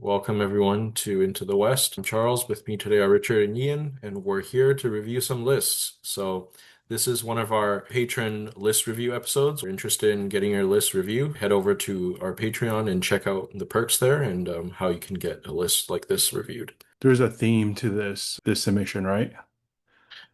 Welcome everyone to Into the West. I'm Charles. With me today are Richard and Ian, and we're here to review some lists. So this is one of our patron list review episodes. If you're interested in getting your list review, head over to our Patreon and check out the perks there and how you can get a list like this reviewed. There's a theme to this submission, right?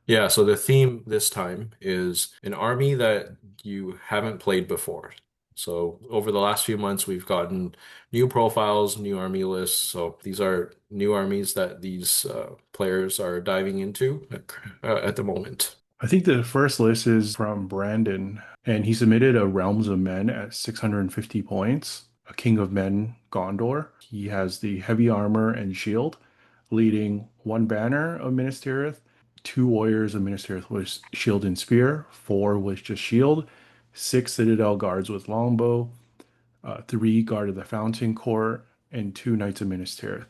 Yeah, so the theme this time is an army that you haven't played before. So over the last few months, we've gotten new profiles, new army lists. So these are new armies that these players are diving into at the moment. I think the first list is from Brandon, and he submitted a Realms of Men at 650 points, a King of Men Gondor. He has the heavy armor and shield, leading one banner of Minas Tirith, two warriors of Minas Tirith with shield and spear, four with just shield, six Citadel guards with longbow, three guard of the Fountain Court, and two knights of Minas Tirith.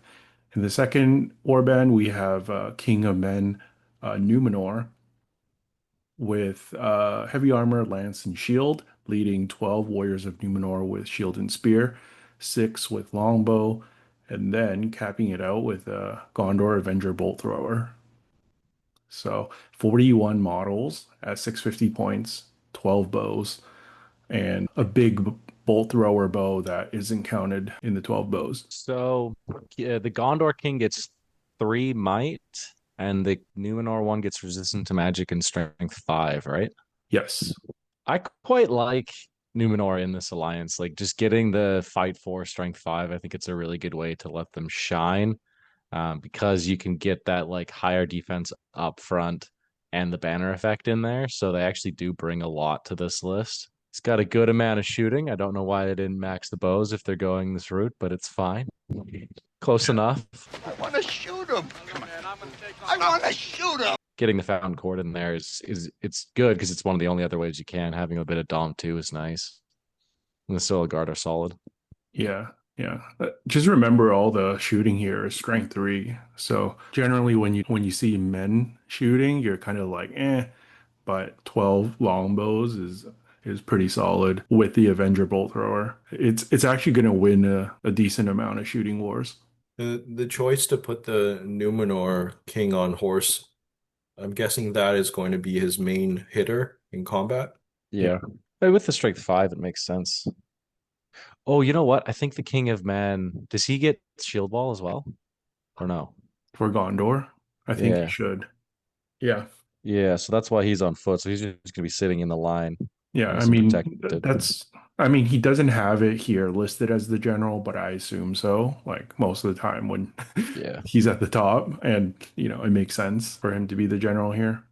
In the second warband, we have King of Men Numenor with heavy armor, lance, and shield, leading 12 warriors of Numenor with shield and spear, six with longbow, and then capping it out with a Gondor Avenger bolt thrower. So 41 models at 650 points, 12 bows, and a big bolt thrower bow that isn't counted in the 12 bows. So yeah, the Gondor King gets 3 might, and the Numenor one gets resistant to magic and strength 5, right? Yes. I quite like Numenor in this alliance. Like just getting the fight 4 strength 5, I think it's a really good way to let them shine. Because you can get that like higher defense up front and the banner effect in there. So they actually do bring a lot to this list. It's got a good amount of shooting. I don't know why they didn't max the bows if they're going this route, but it's fine. Close enough. I want to shoot him. Come on. I want to shoot him. Getting the Fountain Court in there is it's good because it's one of the only other ways you can. Having a bit of Dom too is nice. And the Soil Guard are solid. Yeah. Yeah. Just remember all the shooting here is strength 3. So generally when you see men shooting, you're kind of like, eh, but 12 longbows is pretty solid with the Avenger bolt thrower. It's actually going to win a decent amount of shooting wars. The choice to put the Numenor king on horse, I'm guessing that is going to be his main hitter in combat. Yeah. But with the strength 5, it makes sense. Oh, you know what? I think the King of Man, does he get shield wall as well? Or no? For Gondor, I think he Yeah. should. Yeah. Yeah, so that's why he's on foot. So he's just gonna be sitting in the line, Yeah, I nice and mean protected. I mean he doesn't have it here listed as the general, but I assume so. Like most of the time when Yeah. he's at the top and it makes sense for him to be the general here.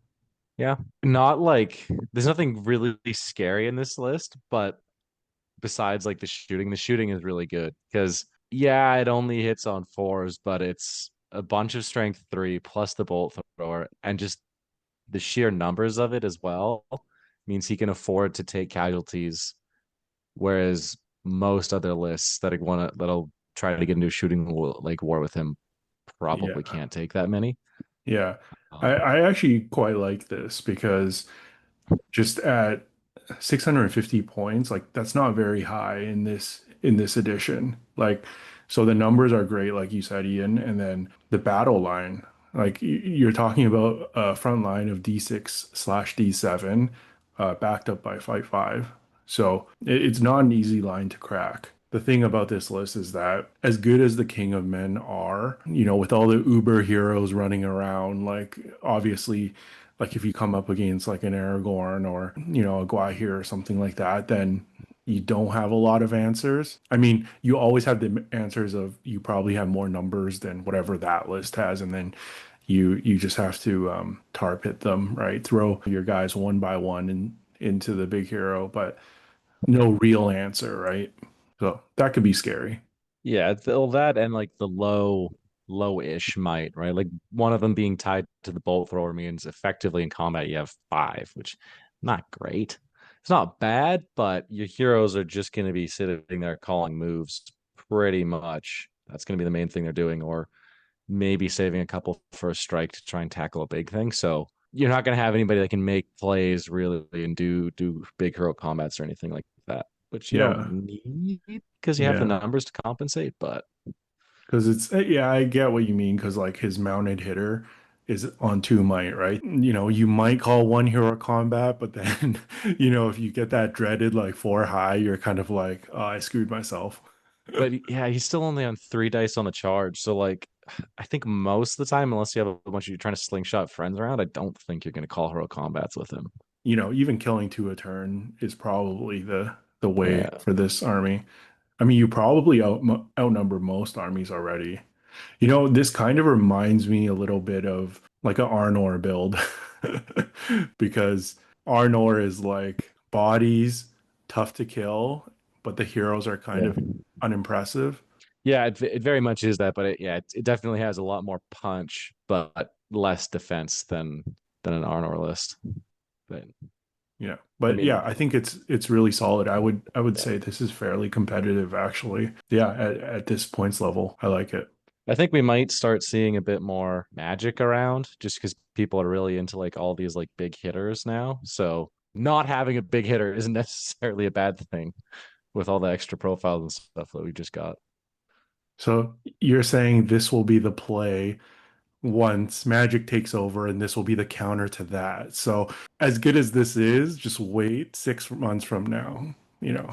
Yeah. Not like there's nothing really scary in this list, but besides like the shooting is really good because yeah, it only hits on 4s, but it's a bunch of strength 3 plus the bolt thrower and just the sheer numbers of it as well means he can afford to take casualties, whereas most other lists that'll try to get into a shooting like war with him probably Yeah. can't take that many. Yeah. I, Um, I actually quite like this because just at 650 points, like that's not very high in this edition. Like so the numbers are great, like you said, Ian, and then the battle line, like you're talking about a front line of D6/D7, backed up by Fight 5. So it's not an easy line to crack. The thing about this list is that as good as the King of Men are, with all the Uber heroes running around, like obviously like if you come up against like an Aragorn or, a Gwaihir or something like that, then you don't have a lot of answers. I mean, you always have the answers of you probably have more numbers than whatever that list has, and then you just have to tar pit them, right? Throw your guys one by one into the big hero, but no real answer, right? So that could be scary. yeah, well, that and like the low-ish might, right? Like one of them being tied to the bolt thrower means effectively in combat you have 5, which not great. It's not bad, but your heroes are just going to be sitting there calling moves pretty much. That's going to be the main thing they're doing, or maybe saving a couple for a strike to try and tackle a big thing. So you're not going to have anybody that can make plays really and do big hero combats or anything like that, which you don't Yeah. need because you have the Yeah. numbers to compensate. But Because it's yeah, I get what you mean. Because like his mounted hitter is on 2 might, right? You might call one hero combat, but then if you get that dreaded like 4 high, you're kind of like, oh, I screwed myself. But yeah, he's still only on 3 dice on the charge. So like I think most of the time, unless you have a bunch of you're trying to slingshot friends around, I don't think you're gonna call hero combats with him. Even killing 2 a turn is probably the way Yeah. for this army. I mean, you probably outnumber most armies already. This kind of reminds me a little bit of like a Arnor build because Arnor is like bodies tough to kill, but the heroes are kind Yeah. of unimpressive. Yeah, it very much is that, but it definitely has a lot more punch, but less defense than an Arnor list. But Yeah. I But yeah, mean, I think it's really solid. I would yeah. say this is fairly competitive actually. Yeah, at this points level, I like it. I think we might start seeing a bit more magic around just because people are really into like all these like big hitters now. So not having a big hitter isn't necessarily a bad thing with all the extra profiles and stuff that we just got. So you're saying this will be the play once Magic takes over, and this will be the counter to that. So, as good as this is, just wait 6 months from now.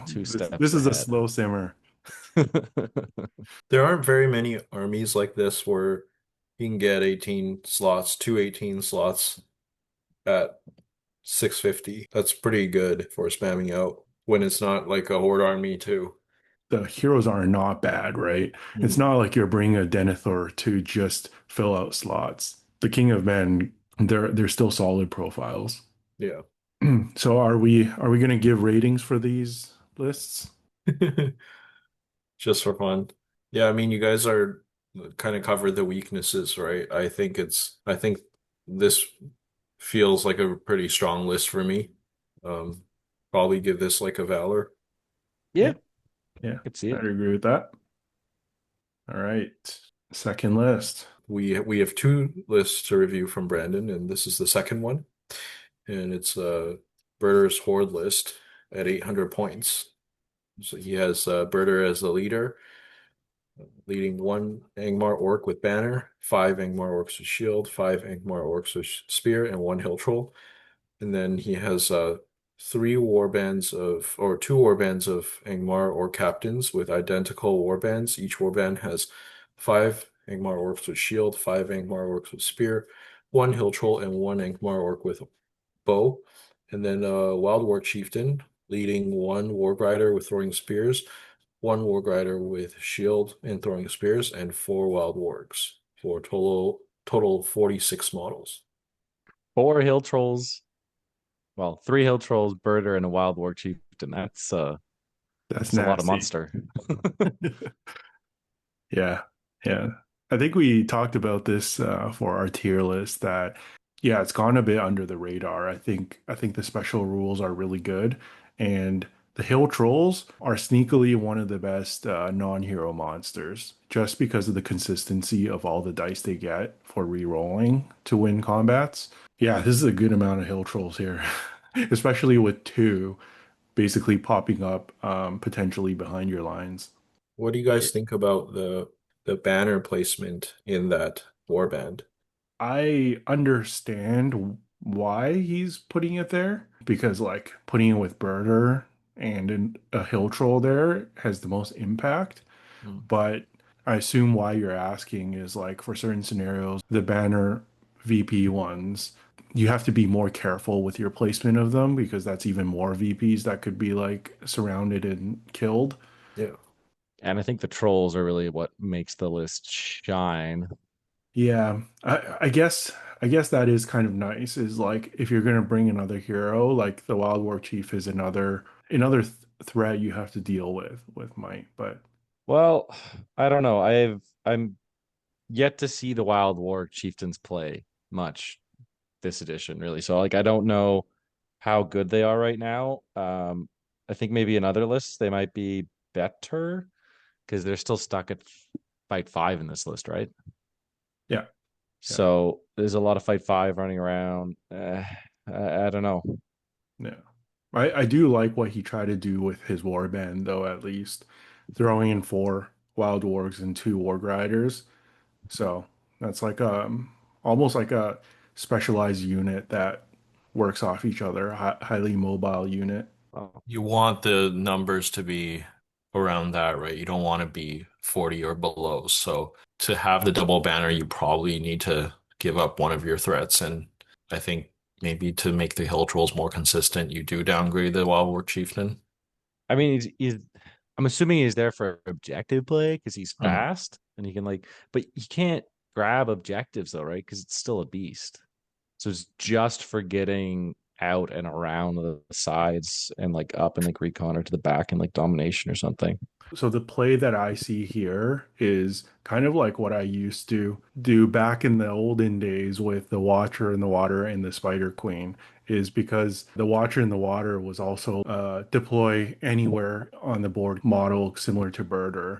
Two This steps is a ahead. slow simmer. There aren't very many armies like this where you can get 18 slots, 218 slots at 650. That's pretty good for spamming out when it's not like a horde army too. The heroes are not bad, right? It's Mm, not like you're bringing a Denethor to just fill out slots. The King of Men, they're still solid profiles. yeah. So are we going to give ratings for these lists? Just for fun. Yeah, I mean, you guys are kind of covered the weaknesses, right? I think this feels like a pretty strong list for me. Um, Probably give this like a Valor. Yeah, Yeah, yeah, I could see I it. agree with that. All right, second list. We have two lists to review from Brandon, and this is the second one. And it's Burder's Horde list at 800 points. So he has Burder as the leader, leading one Angmar Orc with banner, five Angmar Orcs with shield, five Angmar Orcs with spear, and one Hill Troll. And then he has two warbands of Angmar Orc captains with identical warbands. Each warband has five Angmar Orcs with shield, five Angmar Orcs with spear, one Hill Troll, and one Angmar Orc with bow. And then Wild War Chieftain leading one Warg Rider with throwing spears, one Warg Rider with shield and throwing spears, and four Wild Wargs for total 46 models. 4 hill trolls. Well, 3 hill trolls, birder, and a wild war chieftain. That's That's a lot of nasty. monster. Yeah, yeah. I think we talked about this for our tier list that yeah, it's gone a bit under the radar. I think the special rules are really good, and the hill trolls are sneakily one of the best non-hero monsters just because of the consistency of all the dice they get for re-rolling to win combats. Yeah, this is a good amount of hill trolls here, especially with two basically popping up potentially behind your lines. What do you guys think about the banner placement in that warband? I understand why he's putting it there because, like, putting it with Birder and a Hill Troll there has the most impact. Mm, But I assume why you're asking is like for certain scenarios, the banner VP ones, you have to be more careful with your placement of them because that's even more VPs that could be like surrounded and killed. yeah. And I think the trolls are really what makes the list shine. Yeah, I guess that is kind of nice. Is like if you're gonna bring another hero, like the Wild War Chief is another threat you have to deal with might. But Well, I don't know. I'm yet to see the Wild War chieftains play much this edition, really. So like I don't know how good they are right now. I think maybe in other lists they might be better because they're still stuck at fight five in this list, right? yeah, yeah, So there's a lot of fight five running around. I don't know. yeah. I do like what he tried to do with his warband though. At least throwing in four wild wargs and 2 warg riders. So that's like almost like a specialized unit that works off each other, highly mobile unit. Oh. You want the numbers to be around that, right? You don't want to be 40 or below. So to have the double banner, you probably need to give up one of your threats. And I think maybe to make the hill trolls more consistent, you do downgrade the Wild War Chieftain. I mean, I'm assuming he's there for objective play because he's Mhm. fast and he can but he can't grab objectives though, right? Because it's still a beast. So it's just for getting out and around the sides and like up and like recon or to the back and like domination or something. So the play that I see here is kind of like what I used to do back in the olden days with the Watcher in the Water and the Spider Queen, is because the Watcher in the Water was also deploy anywhere on the board model similar to Buhrdur.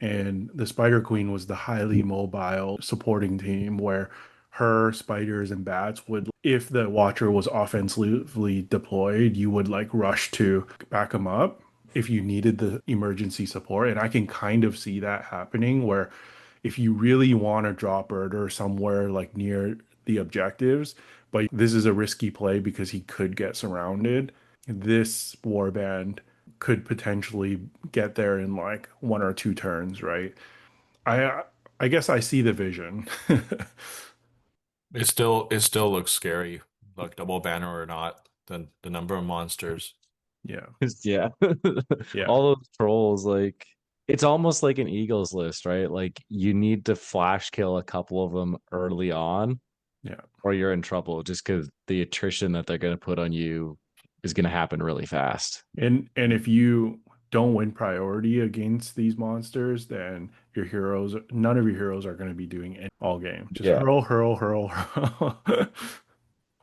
And the Spider Queen was the highly mobile supporting team where her spiders and bats would, if the Watcher was offensively deployed, you would like rush to back them up if you needed the emergency support. And I can kind of see that happening where if you really want to drop Birder somewhere like near the objectives, but this is a risky play because he could get surrounded, this warband could potentially get there in like 1 or 2 turns, right? I I guess I see the vision. It still looks scary, like double banner or not. The number of monsters. Yeah. Yeah. Yeah. All those trolls, like it's almost like an Eagles list, right? Like you need to flash kill a couple of them early on Yeah. or you're in trouble just because the attrition that they're going to put on you is going to happen really fast. And if you don't win priority against these monsters, then your heroes, none of your heroes are going to be doing it all game. Just Yeah. hurl, hurl, hurl, hurl.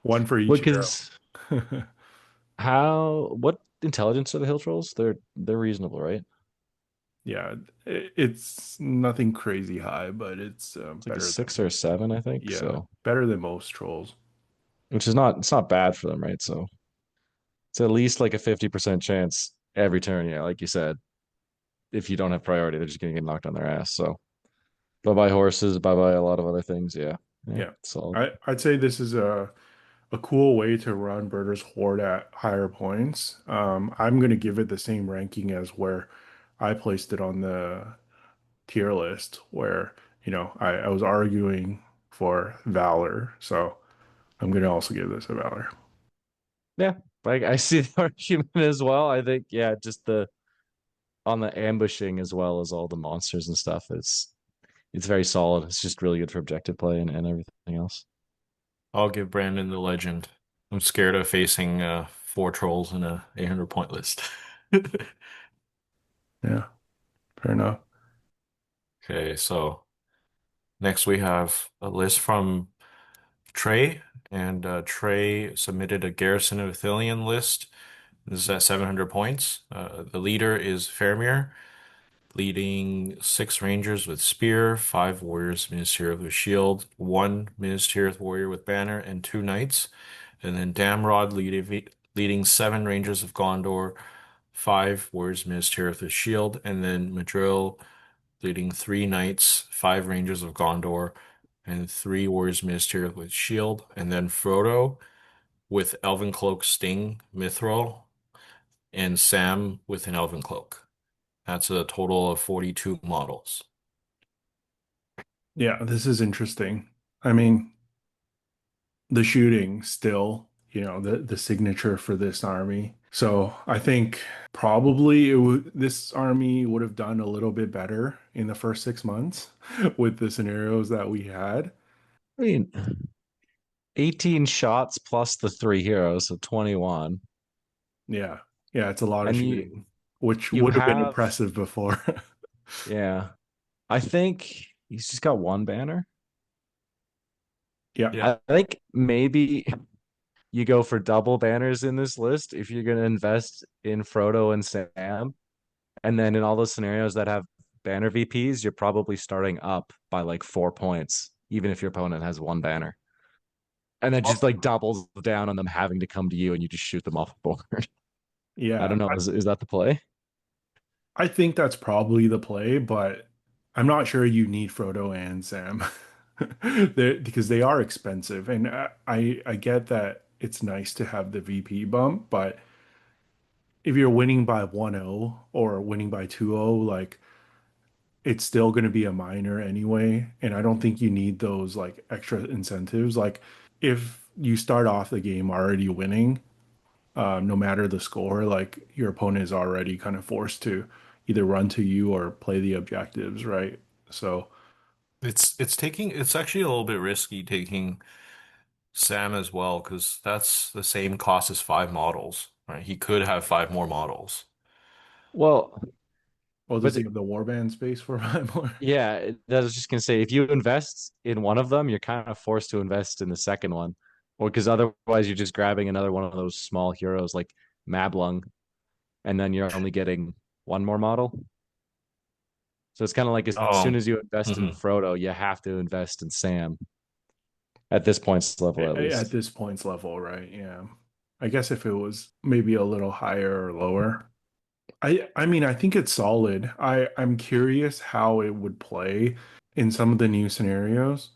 One for each hero. Because what intelligence are the hill trolls? They're reasonable, right? Yeah, it's nothing crazy high, but it's It's like a better six than, or a seven, I think. yeah, So, better than most trolls. which is it's not bad for them, right? So it's at least like a 50% chance every turn. Yeah, like you said, if you don't have priority, they're just gonna get knocked on their ass. So bye bye horses, bye bye a lot of other things. Yeah, yeah, Yeah, solid. I'd say this is a cool way to run Birder's Horde at higher points. I'm gonna give it the same ranking as where I placed it on the tier list, where I was arguing for Valor, so I'm gonna also give this a Valor. Yeah, like I see the argument as well. I think yeah, just the on the ambushing as well as all the monsters and stuff. It's very solid. It's just really good for objective play and everything else. I'll give Brandon the legend. I'm scared of facing four trolls in a 800 point list. Yeah, fair enough. Okay, so next we have a list from Trey, and Trey submitted a Garrison of Ithilien list. This is at 700 points. The leader is Faramir, leading 6 rangers with spear, 5 warriors ministerial with shield, 1 ministerial warrior with banner, and 2 knights. And then Damrod leading 7 rangers of Gondor, 5 warriors ministerial with shield, and then Madril leading 3 knights, 5 rangers of Gondor, and 3 warriors ministerial with shield, and then Frodo with Elven Cloak, Sting, Mithril, and Sam with an Elven Cloak. That's a total of 42 models. Yeah, this is interesting. I mean, the shooting still, the signature for this army. So I think probably this army would have done a little bit better in the first 6 months with the scenarios that we had. I mean, 18 shots plus the 3 heroes, so 21. Yeah. Yeah, it's a lot of And shooting, which you would have been have impressive before. yeah. I think he's just got one banner. Yeah. Yeah. I think maybe you go for double banners in this list if you're going to invest in Frodo and Sam. And then in all those scenarios that have banner VPs, you're probably starting up by like 4 points, even if your opponent has one banner. And then just like doubles down on them having to come to you and you just shoot them off the board. I Yeah. don't know. Is that the play? I think that's probably the play, but I'm not sure you need Frodo and Sam because they are expensive, and I get that it's nice to have the VP bump, but if you're winning by 1-0 or winning by 2-0, like it's still going to be a minor anyway, and I don't think you need those like extra incentives. Like if you start off the game already winning, no matter the score, like your opponent is already kind of forced to either run to you or play the objectives, right? So. It's actually a little bit risky taking Sam as well because that's the same cost as 5 models, right? He could have 5 more models. Well, Well, does but he have the warband space for five more? yeah, I was just gonna say if you invest in one of them, you're kind of forced to invest in the second one, or because otherwise you're just grabbing another one of those small heroes like Mablung, and then you're only getting one more model. So it's kind of like as soon Oh, as you invest in hmm. Frodo, you have to invest in Sam at this point's level at At least. this point's level, right? Yeah. I guess if it was maybe a little higher or lower. I mean, I think it's solid. I'm curious how it would play in some of the new scenarios.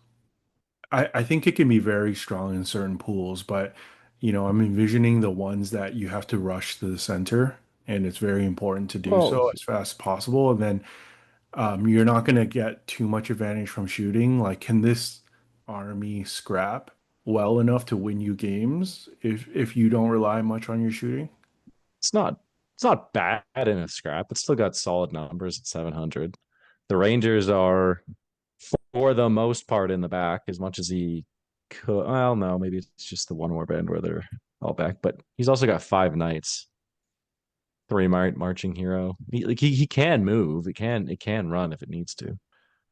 I think it can be very strong in certain pools, but I'm envisioning the ones that you have to rush to the center, and it's very important to do Well, so as fast as possible. And then you're not going to get too much advantage from shooting. Like, can this army scrap well enough to win you games if you don't rely much on your shooting? it's not it's not bad in a scrap. It's still got solid numbers at 700. The Rangers are for the most part in the back as much as he could. Well, no, maybe it's just the one warband where they're all back, but he's also got 5 knights, three marching hero. He can move. It can run if it needs to.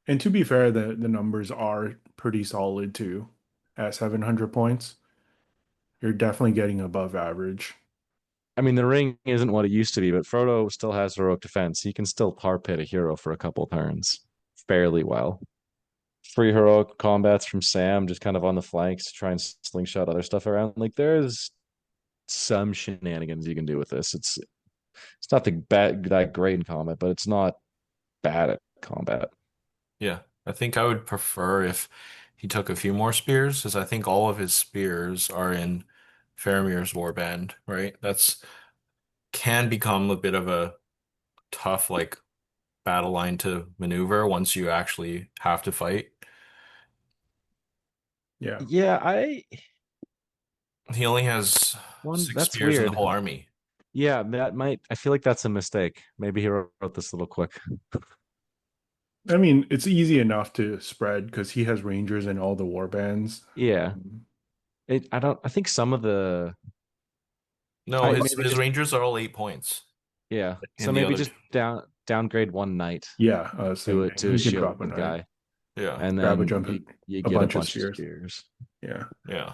And to be fair, the numbers are pretty solid too. At 700 points, you're definitely getting above average. I mean, the ring isn't what it used to be, but Frodo still has heroic defense. He can still tar pit a hero for a couple turns fairly well. Free heroic combats from Sam, just kind of on the flanks to try and slingshot other stuff around. Like there's some shenanigans you can do with this. It's not the bad that great in combat, but it's not bad at combat. Yeah. I think I would prefer if he took a few more spears, because I think all of his spears are in Faramir's warband, right? That's can become a bit of a tough like battle line to maneuver once you actually have to fight. Yeah. Yeah, I He only has one six that's spears in the weird. whole army. Yeah, that might I feel like that's a mistake. Maybe he wrote this a little quick. I mean, it's easy enough to spread because he has Rangers in all the war bands. Yeah. Um, I don't I think some of the No, I his maybe his just Rangers are all 8 points, yeah. So and the maybe other, just downgrade one knight yeah, same to thing. a He can shield drop a knight, guy, yeah, and grab a then jump, you a get a bunch of bunch of spears. spears. Yeah. yeah.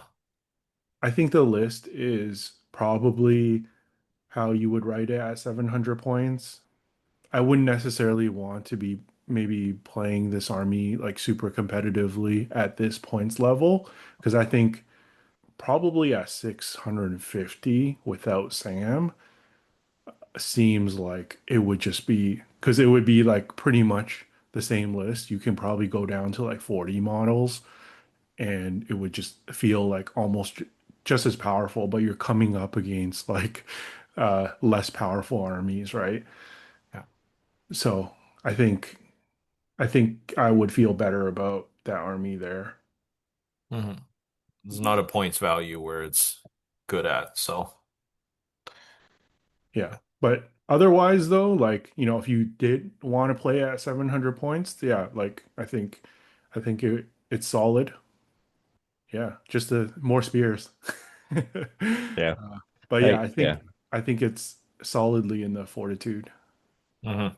I think the list is probably how you would write it at 700 points. I wouldn't necessarily want to be maybe playing this army like super competitively at this points level because I think probably at 650 without Sam seems like it would just be because it would be like pretty much the same list. You can probably go down to like 40 models and it would just feel like almost just as powerful, but you're coming up against like less powerful armies, right? Yeah. So I think I think I would feel better about that army there. hmm It's not a points value where it's good at. So Yeah. But otherwise though, like, if you did want to play at 700 points, yeah, like I think it's solid. Yeah, just the more spears. Yeah. But yeah, Hey, I yeah. think I think it's solidly in the fortitude. hmm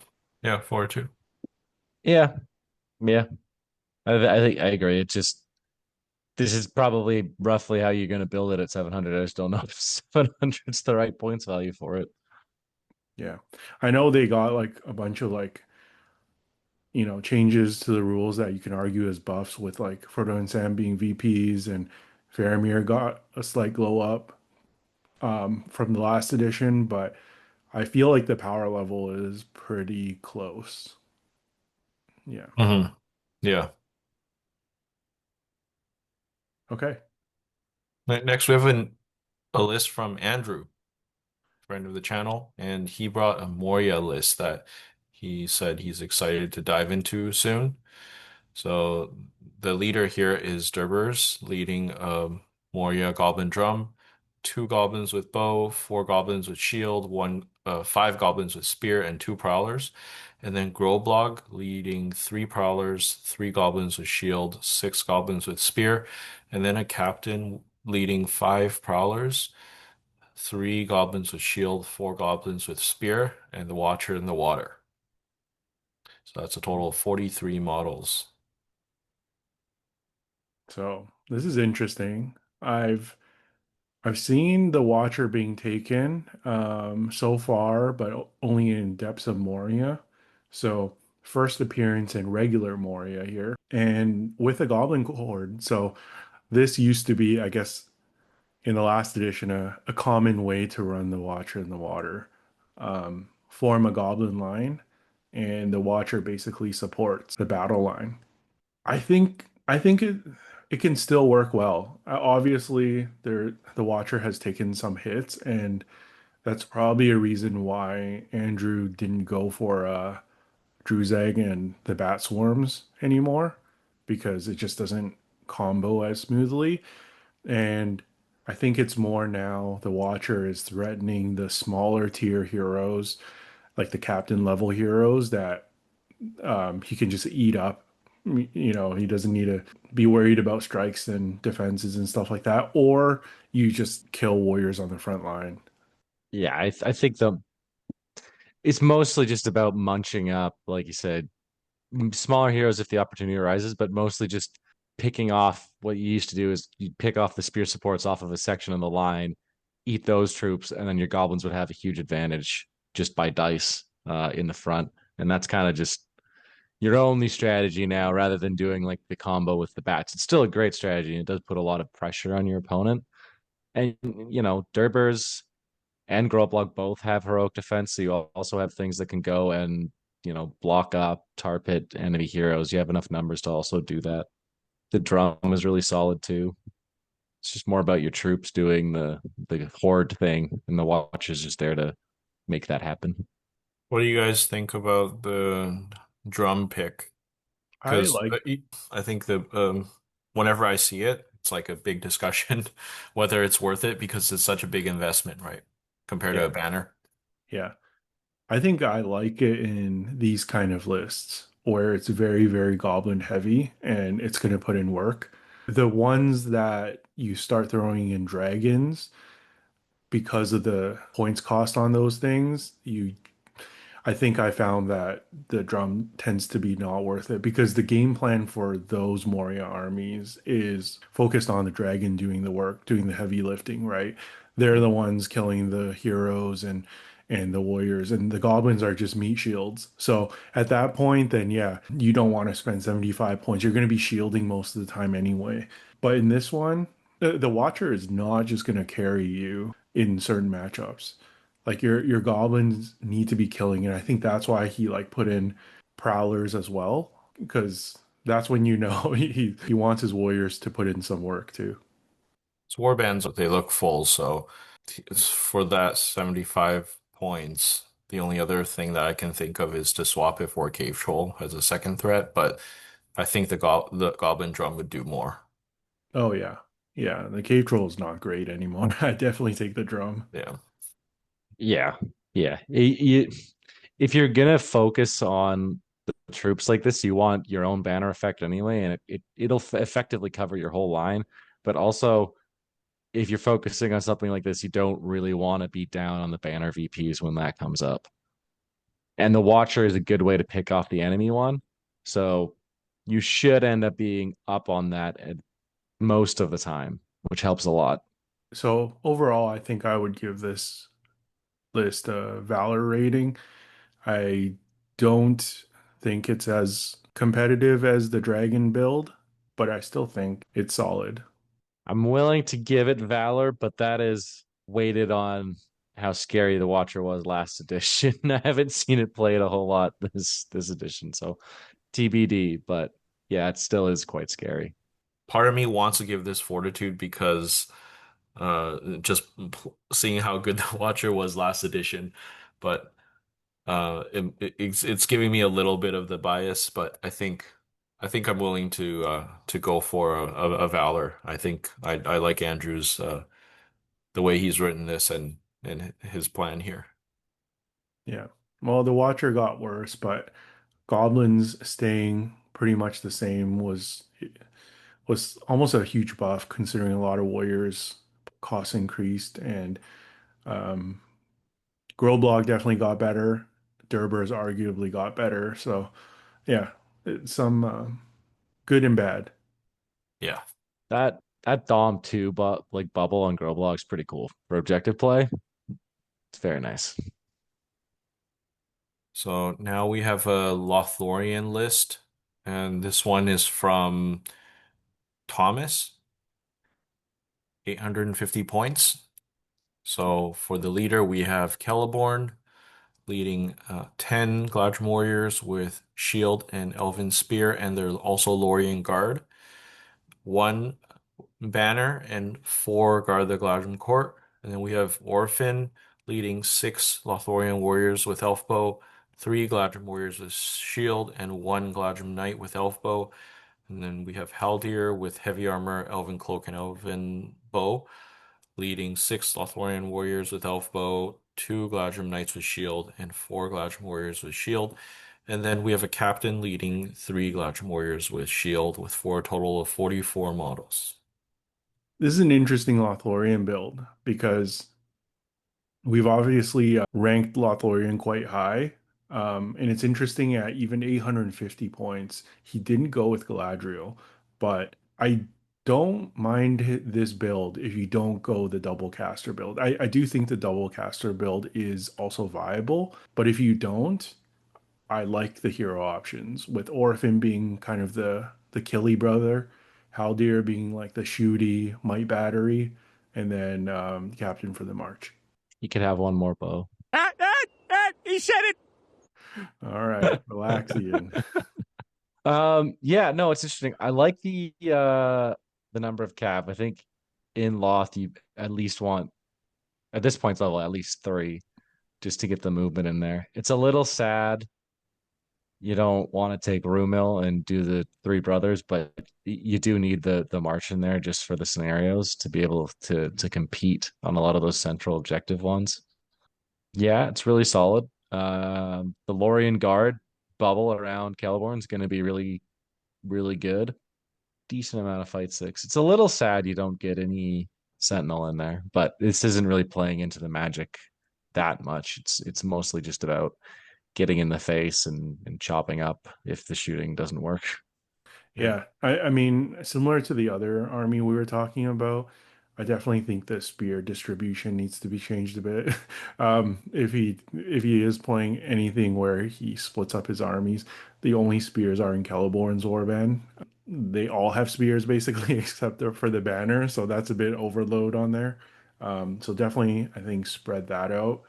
yeah, 4-2. Yeah. Yeah. I think I agree. It's just this is probably roughly how you're going to build it at 700. I just don't know if 700 is the right points value for it. Yeah. I know they got like a bunch of like, changes to the rules that you can argue as buffs with like Frodo and Sam being VPs and Faramir got a slight glow up from the last edition, but I feel like the power level is pretty close. Yeah. Hmm. Yeah. Okay. Next, we have a list from Andrew, friend of the channel, and he brought a Moria list that he said he's excited to dive into soon. So the leader here is Durbers, leading Moria Goblin Drum, two goblins with bow, four goblins with shield, five goblins with spear, and two prowlers. And then Groblog leading three prowlers, three goblins with shield, six goblins with spear, and then a captain leading five prowlers, three goblins with shield, four goblins with spear, and the Watcher in the water. So that's a total of 43 models. So this is interesting. I've seen the Watcher being taken so far, but only in Depths of Moria. So first appearance in regular Moria here, and with a Goblin Horde. So this used to be, I guess, in the last edition, a common way to run the Watcher in the water. Form a Goblin line, and the Watcher basically supports the battle line. I think it can still work well. Obviously, the Watcher has taken some hits, and that's probably a reason why Andrew didn't go for Druzag and the Bat Swarms anymore, because it just doesn't combo as smoothly. And I think it's more now the Watcher is threatening the smaller tier heroes, like the captain level heroes that he can just eat up. He doesn't need to be worried about strikes and defenses and stuff like that. Or you just kill warriors on the front line. Yeah, I think it's mostly just about munching up, like you said, smaller heroes if the opportunity arises, but mostly just picking off. What you used to do is you pick off the spear supports off of a section of the line, eat those troops, and then your goblins would have a huge advantage just by dice in the front. And that's kind of just your only strategy now, rather than doing like the combo with the bats. It's still a great strategy, and it does put a lot of pressure on your opponent. And Durbers and Groblog both have heroic defense, so you also have things that can go and block up, tar pit enemy heroes. You have enough numbers to also do that. The drum is really solid too. It's just more about your troops doing the horde thing, and the watch is just there to make that happen. What do you guys think about the drum pick? I Because like, I think that whenever I see it, it's like a big discussion whether it's worth it because it's such a big investment, right? Compared to yeah, a banner. yeah. I think I like it in these kind of lists where it's very, very goblin heavy and it's going to put in work. The ones that you start throwing in dragons because of the points cost on those things, I think I found that the drum tends to be not worth it because the game plan for those Moria armies is focused on the dragon doing the work, doing the heavy lifting, right? They're the ones killing the heroes and the warriors, and the goblins are just meat shields. So at that point, then yeah, you don't want to spend 75 points. You're going to be shielding most of the time anyway. But in this one, the Watcher is not just going to carry you in certain matchups. Like your goblins need to be killing, and I think that's why he like put in prowlers as well, because that's when he wants his warriors to put in some work too. It's warbands, they look full, so it's for that 75 points. The only other thing that I can think of is to swap it for a cave troll as a second threat, but I think the goblin drum would do more. Oh yeah, yeah. The cave troll is not great anymore. I definitely take the drum. Yeah. Yeah, yeah. If you're gonna focus on the troops like this, you want your own banner effect anyway, and it'll effectively cover your whole line. But also, if you're focusing on something like this, you don't really want to be down on the banner VPs when that comes up. And the Watcher is a good way to pick off the enemy one. So you should end up being up on that at most of the time, which helps a lot. So overall, I think I would give this list a Valor rating. I don't think it's as competitive as the Dragon build, but I still think it's solid. I'm willing to give it Valor, but that is weighted on how scary the Watcher was last edition. I haven't seen it played a whole lot this edition, so TBD. But yeah, it still is quite scary. Part of me wants to give this fortitude because just seeing how good the Watcher was last edition, but it's giving me a little bit of the bias, but I think I'm willing to go for a Valor. I think I like Andrew's the way he's written this and his plan here. Yeah. Well, the Watcher got worse, but goblins staying pretty much the same was almost a huge buff considering a lot of warriors costs increased and um Groblog definitely got better. Durbur's arguably got better. So yeah, it's some good and bad. Yeah, that Dom 2, but like bubble on Groblog's pretty cool for objective play. It's very nice. So now we have a Lothlorien list, and this one is from Thomas, 850 points. So for the leader, we have Celeborn leading 10 Gladrim warriors with shield and elven spear, and there's also Lorien guard. One banner and four guard the Gladrim court. And then we have Orphan leading six Lothlorien warriors with elf bow, three Gladrim warriors with shield, and one Gladrim knight with elf bow. And then we have Haldir with heavy armor, elven cloak, and elven bow, leading six Lothlorien warriors with elf bow, two Gladrim knights with shield, and four Gladrim warriors with shield. And then we have a captain leading three Gladrim warriors with shield, with for a total of 44 models. This is an interesting Lothlorien build because we've obviously ranked Lothlorien quite high. And it's interesting at even 850 points, he didn't go with Galadriel, but I don't mind this build if you don't go the double caster build. I do think the double caster build is also viable, but if you don't, I like the hero options with Orphan being kind of the killy brother, Haldir being like the shooty might battery, and then Captain for the march. You could have one more bow. He said it. All right, relax, Ian. Yeah, no, it's interesting. I like the number of cav. I think in Loth you at least want at this point level at least three just to get the movement in there. It's a little sad you don't want to take Rumil and do the three brothers, but you do need the march in there just for the scenarios to be able to compete on a lot of those central objective ones. Yeah, it's really solid. The Lorien Guard bubble around Celeborn is going to be really, really good. Decent amount of fight six. It's a little sad you don't get any Sentinel in there, but this isn't really playing into the magic that much. It's mostly just about getting in the face and chopping up if the shooting doesn't work. Yeah, I mean, similar to the other army we were talking about, I definitely think the spear distribution needs to be changed a bit. If he is playing anything where he splits up his armies, the only spears are in Celeborn's warband. They all have spears basically, except for the banner, so that's a bit overload on there. So definitely, I think spread that out.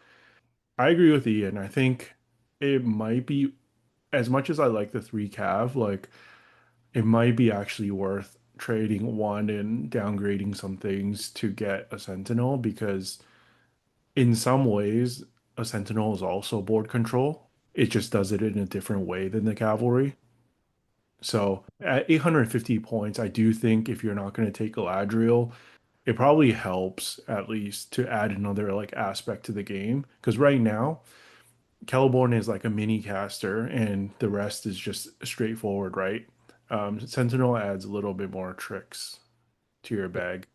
I agree with Ian. I think it might be as much as I like the three cav, like it might be actually worth trading one and downgrading some things to get a Sentinel because in some ways a Sentinel is also board control. It just does it in a different way than the cavalry. So at 850 points, I do think if you're not going to take Galadriel, it probably helps at least to add another like aspect to the game. Because right now, Celeborn is like a mini caster, and the rest is just straightforward, right? Sentinel adds a little bit more tricks to your bag.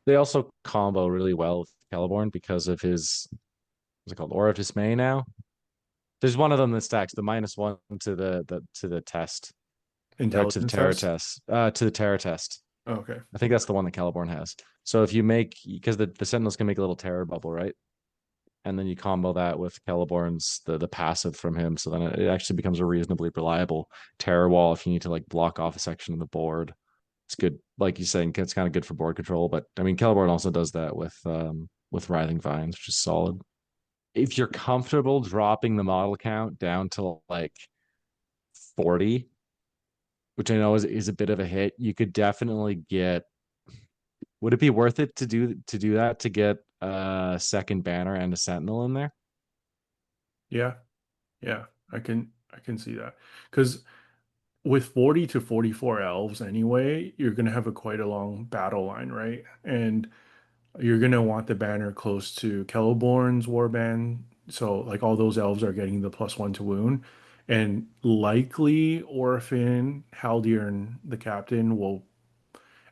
They also combo really well with Celeborn because of his what's it called? Aura of Dismay now. There's one of them that stacks the -1 to the test. To the Intelligence terror test. test. To the terror test. Okay. I think that's the one that Celeborn has. So if you make because the Sentinels can make a little terror bubble, right? And then you combo that with Celeborn's the passive from him, so then it actually becomes a reasonably reliable terror wall if you need to like block off a section of the board. It's good, like you're saying, it's kind of good for board control. But I mean, Celeborn also does that with with Writhing Vines, which is solid. If you're comfortable dropping the model count down to like 40, which I know is a bit of a hit, you could definitely get. Would it be worth it to do that to get a second banner and a sentinel in there? Yeah, yeah, I can see that because with 40 to 44 elves anyway, you're gonna have a quite a long battle line, right? And you're gonna want the banner close to Celeborn's warband, so like all those elves are getting the +1 to wound, and likely Orphan, Haldir, and the captain will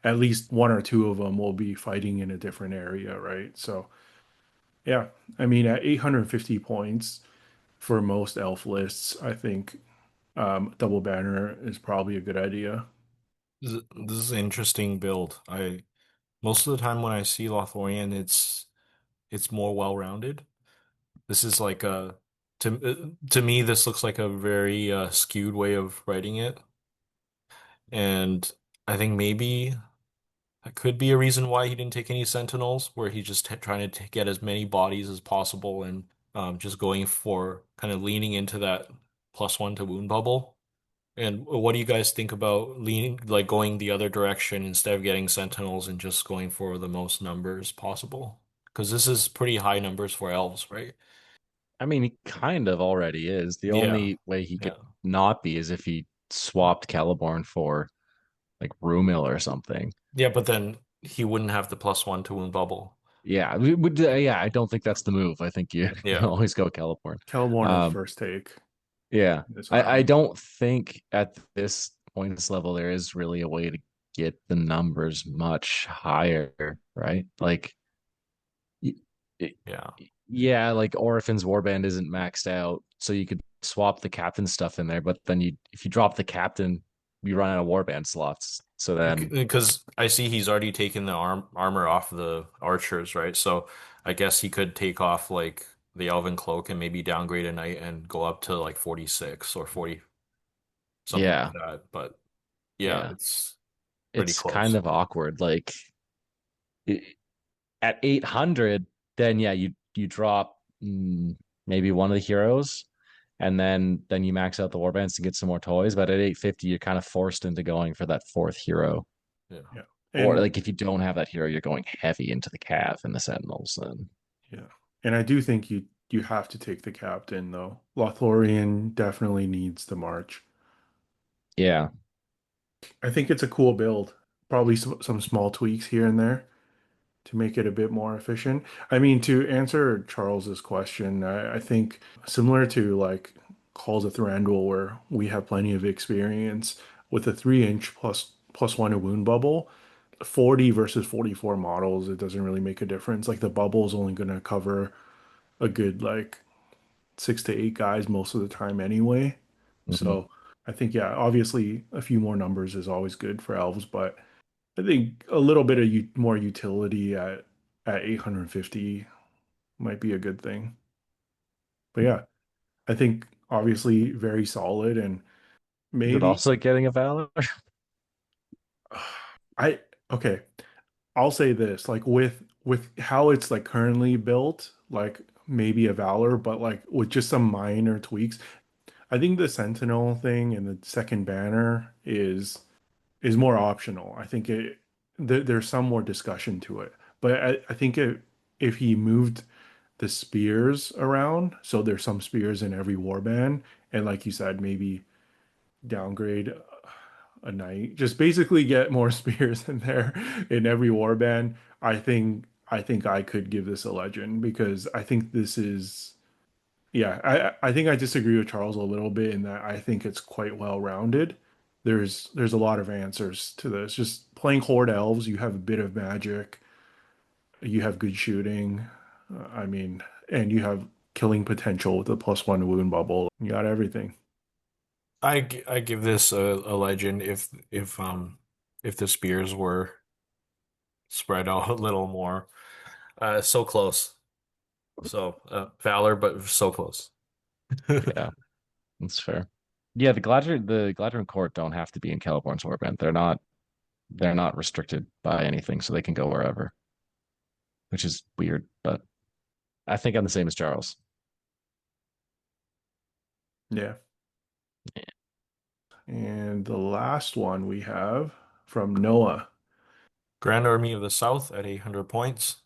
at least one or two of them will be fighting in a different area, right? So yeah, I mean at 850 points for most elf lists, I think double banner is probably a good idea. This is an interesting build. I Most of the time when I see Lothlorien, it's more well-rounded. This is like a to me this looks like a very skewed way of writing it, and I think maybe that could be a reason why he didn't take any Sentinels, where he's just trying to get as many bodies as possible and just going for kind of leaning into that +1 to wound bubble. And what do you guys think about leaning, like going the other direction instead of getting Sentinels and just going for the most numbers possible? Because this is pretty high numbers for elves, right? I mean, he kind of already is. The Yeah, only way he could yeah. not be is if he swapped Celeborn for like Rumil or something. Yeah, but then he wouldn't have the +1 to wound bubble. Yeah, we would. Yeah, I don't think that's the move. I think you you Yeah. always go Celeborn. Celeborn is Um, first take yeah, in this I army. don't think at this points level there is really a way to get the numbers much higher, right? Like, y- it, Yeah. yeah, like Orphan's Warband isn't maxed out, so you could swap the captain stuff in there, but then you if you drop the captain, you run out of Warband slots. So then, Because I see he's already taken the armor off the archers, right? So I guess he could take off like the Elven Cloak and maybe downgrade a knight and go up to like 46 or 40, something like yeah, that. But yeah, yeah, it's pretty it's kind close. of awkward. Like at 800, then yeah, you drop maybe one of the heroes, and then you max out the warbands to get some more toys. But at 850, you're kind of forced into going for that fourth hero. Yeah. Yeah. Or And like if you don't have that hero, you're going heavy into the cav and the sentinels. Then yeah. And I do think you have to take the captain though. Lothlorien definitely needs the march. yeah, I think it's a cool build. Probably some small tweaks here and there to make it a bit more efficient. I mean, to answer Charles's question, I think similar to like Calls of Thranduil, where we have plenty of experience with a 3 inch plus 1 a wound bubble, 40 versus 44 models, it doesn't really make a difference. Like the bubble is only going to cover a good like 6 to 8 guys most of the time anyway. mhm. So I think, yeah, obviously a few more numbers is always good for elves, but I think a little bit of more utility at 850 might be a good thing. But yeah, I think obviously very solid and Is it maybe also getting a valor? I okay, I'll say this, like with how it's like currently built, like maybe a Valor, but like with just some minor tweaks, I think the Sentinel thing and the second banner is more optional. I think there's some more discussion to it, but I think if he moved the spears around, so there's some spears in every warband, and like you said, maybe downgrade a knight, just basically get more spears in there in every warband. I think I could give this a legend because I think this is yeah, I think I disagree with Charles a little bit in that I think it's quite well rounded. There's a lot of answers to this. Just playing Horde elves, you have a bit of magic, you have good shooting, I mean, and you have killing potential with the +1 wound bubble. You got everything. I give this a legend if the spears were spread out a little more. So close. So Valor, but so close. Yeah, that's fair. Yeah, the Gladrian court don't have to be in Celeborn's warband. They're not restricted by anything, so they can go wherever. which is weird, but I think I'm the same as Charles. Yeah. And the last one we have from Noah. Grand Army of the South at 800 points.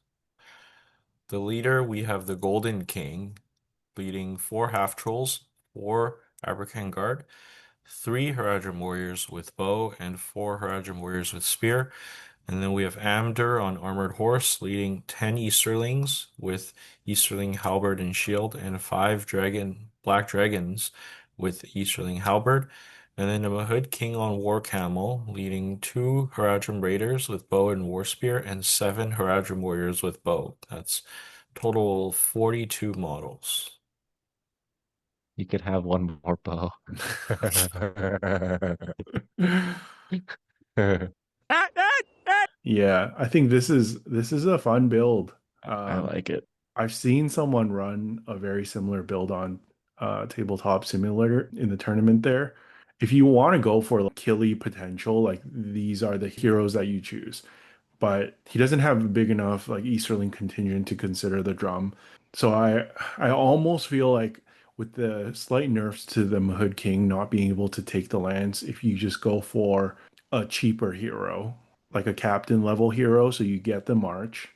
The leader, we have the Golden King, leading 4 half trolls, 4 Abrakan Guard, 3 Haradrim warriors with bow, and 4 Haradrim warriors with spear. And then we have Amdur on armored horse, leading 10 Easterlings with Easterling halberd and shield, and 5 black dragons with Easterling halberd. And then the Mahud King on war camel, leading 2 Haradrim raiders with bow and war spear, and 7 Haradrim warriors with bow. That's total 42 models. You could have one more bow. Yeah, I think this is a fun build. I like it. I've seen someone run a very similar build on Tabletop Simulator in the tournament there. If you want to go for like killy potential, like these are the heroes that you choose. But he doesn't have a big enough like Easterling contingent to consider the drum. So I almost feel like with the slight nerfs to the Mahud King not being able to take the lands, if you just go for a cheaper hero, like a captain level hero, so you get the march,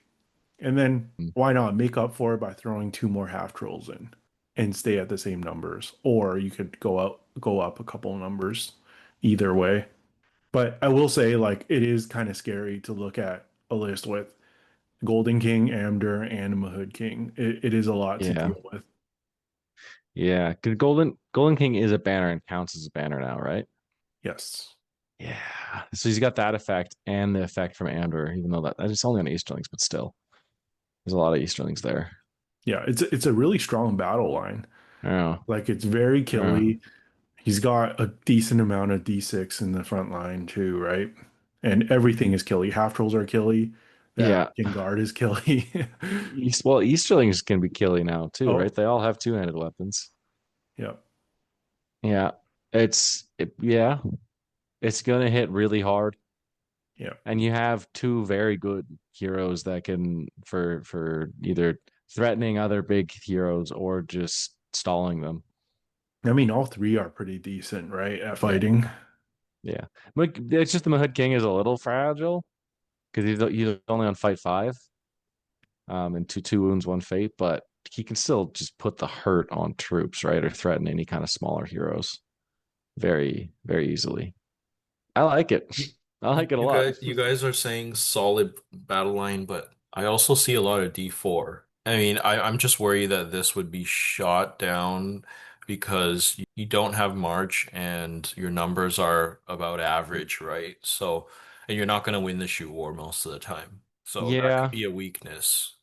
and then Mm. why not make up for it by throwing 2 more half trolls in and stay at the same numbers? Or you could go up a couple of numbers either way. But I will say, like, it is kind of scary to look at a list with Golden King, Amdur, and Mahud King. It is a lot to Yeah. deal with. Yeah. 'Cause Golden King is a banner and counts as a banner now, right? Yes. Yeah. So he's got that effect and the effect from Andor, even though that it's only on Easterlings, but still. There's a lot of Easterlings there. Yeah, it's a really strong battle line. Oh. Like it's very Oh. killy. He's got a decent amount of D6 in the front line too, right? And everything is killy. Half trolls are killy. The Yeah. African guard is killy. Well, Easterlings can be killy now too, Oh, right? They all have two-handed weapons. yeah. Yeah. Yeah. It's gonna hit really hard. Yeah. And you have two very good heroes that can for either threatening other big heroes or just stalling them. I mean, all three are pretty decent, right, at Yeah. fighting. Yeah. Like it's just the Mahud King is a little fragile because he's only on fight 5. And two wounds, 1 fate, but he can still just put the hurt on troops, right? Or threaten any kind of smaller heroes very, very easily. I like it. You, I like it a lot. you guys are saying solid battle line, but I also see a lot of D4. I mean, I'm just worried that this would be shot down because you don't have March and your numbers are about average, right? So, and you're not going to win the shoot war most of the time. So that could Yeah, be a weakness.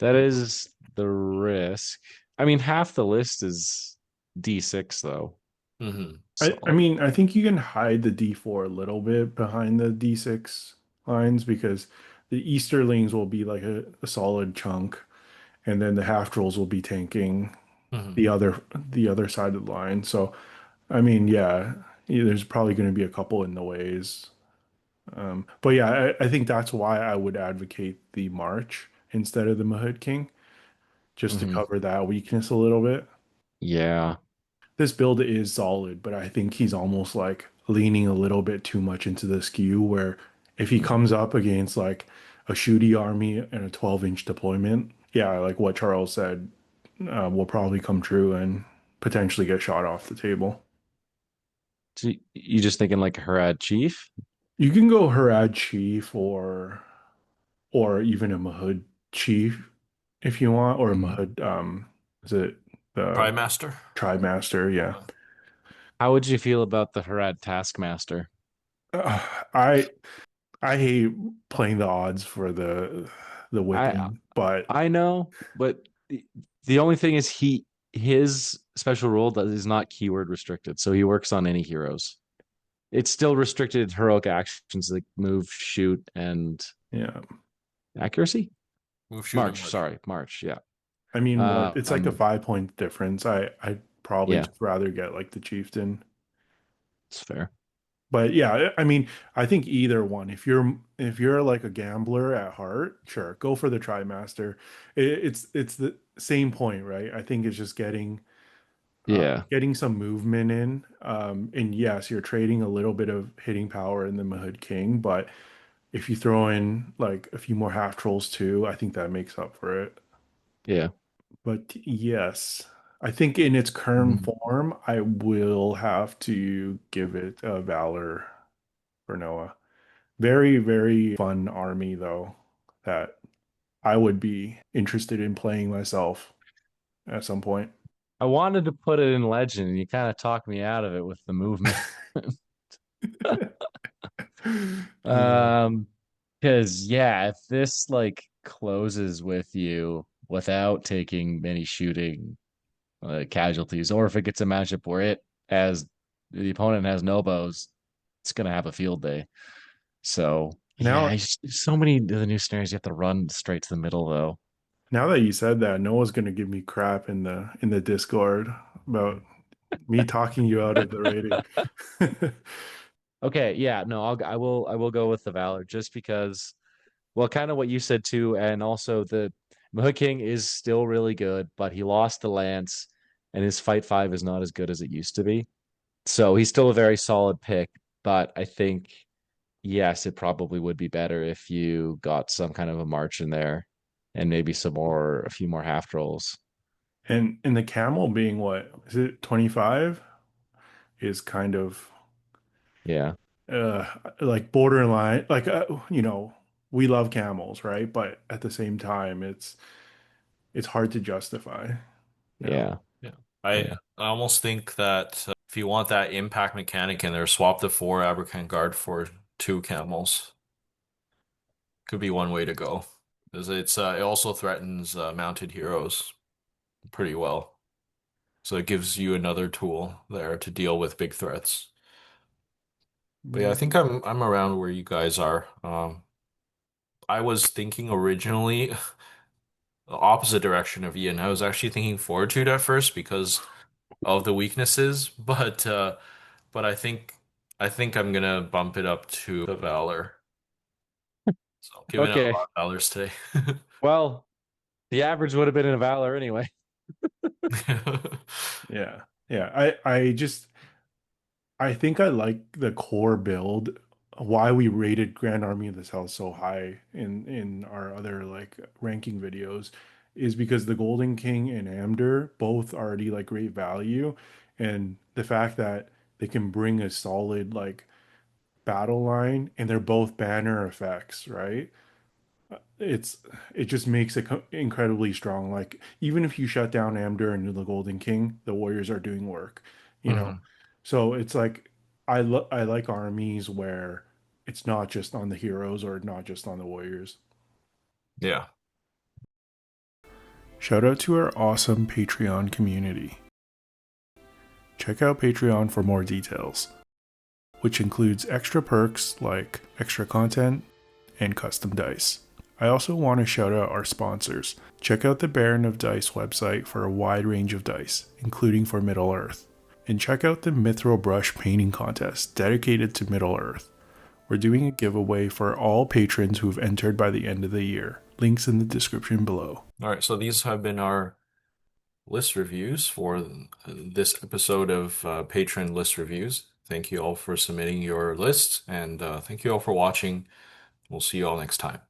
that is the risk. I mean, half the list is D6 though. Hmm. I So mean, I think you can hide the D4 a little bit behind the D6 lines because the Easterlings will be like a solid chunk, and then the half trolls will be tanking Hmm. the other side of the line. So, I mean, yeah, there's probably going to be a couple in the ways. But yeah, I think that's why I would advocate the March instead of the Mahud King, just to mhm. cover that weakness a little bit. Yeah. This build is solid, but I think he's almost like leaning a little bit too much into the skew where if he Mhm. comes up against like a shooty army and a 12-inch deployment, yeah, like what Charles said, will probably come true and potentially get shot off the table. So you just thinking like Harad Chief? You can go Harad Chief or even a Mahud Chief if you want, or a Mhm. Mahud is it the Master. Tribe Master? Yeah. How would you feel about the Harad Taskmaster? Uh, I I hate playing the odds for the I whipping, but I know, but the only thing is his special rule that is not keyword restricted, so he works on any heroes. It's still restricted heroic actions like move, shoot, and yeah. accuracy. Move, shoot, and March, march. sorry, March. Yeah. I mean, what Uh, it's like a um. 5 point difference. I'd probably Yeah, just rather get like the chieftain. it's fair. But yeah, I mean, I think either one. If you're like a gambler at heart, sure, go for the Trimaster. It's the same point, right? I think it's just Yeah. getting some movement in. And yes, you're trading a little bit of hitting power in the Mahud King, but if you throw in like a few more half trolls too, I think that makes up for it. Yeah. But yes, I think in its current Mhm. form, I will have to give it a Valor for Noah. Very, very fun army though, that I would be interested in playing myself at some point. I wanted to put it in Legend, and you kind of talked me out of it with the movement. Uh, Um, because yeah, if this like closes with you without taking many shooting casualties, or if it gets a matchup where it as the opponent has no bows, it's gonna have a field day. So yeah, now, so many of the new snares you have to run straight to the middle though. now that you said that, Noah's gonna give me crap in the Discord about me talking you out of the rating. Okay, yeah, no, I will go with the Valor just because, well, kind of what you said too, and also the Mahud King is still really good, but he lost the Lance, and his Fight 5 is not as good as it used to be. So he's still a very solid pick, but I think yes, it probably would be better if you got some kind of a march in there and maybe a few more half trolls. And the camel being what is it 25 is kind of Yeah, uh like borderline like we love camels, right? But at the same time it's hard to justify. Yeah. yeah, Yeah. I yeah, I almost think that if you want that impact mechanic in there, swap the 4 Aberkan Guard for 2 camels. Could be one way to go. Because it also threatens mounted heroes pretty well. So it gives you another tool there to deal with big threats. But yeah, I think I'm around where you guys are. I was thinking originally the opposite direction of Ian. I was actually thinking Fortitude at first because of the weaknesses, but I think I'm gonna bump it up to the Valor. So giving out a okay. lot of Valors today. Well, the average would have been in a Valor anyway. Yeah. Yeah. I think I like the core build. Why we rated Grand Army of the South so high in our other like ranking videos is because the Golden King and Amdur both already like great value, and the fact that they can bring a solid like battle line and they're both banner effects, right? it's it just makes it incredibly strong. Like even if you shut down Amdur and the Golden King, the Warriors are doing work, you know. Mhm. So it's like I like armies where it's not just on the heroes or not just on the warriors. Yeah. Shout out to our awesome Patreon community. Check out Patreon for more details, which includes extra perks like extra content and custom dice. I also want to shout out our sponsors. Check out the Baron of Dice website for a wide range of dice, including for Middle Earth. And check out the Mithril Brush painting contest dedicated to Middle Earth. We're doing a giveaway for all patrons who've entered by the end of the year. Links in the description below. All right, so these have been our list reviews for this episode of Patron List Reviews. Thank you all for submitting your lists, and thank you all for watching. We'll see you all next time.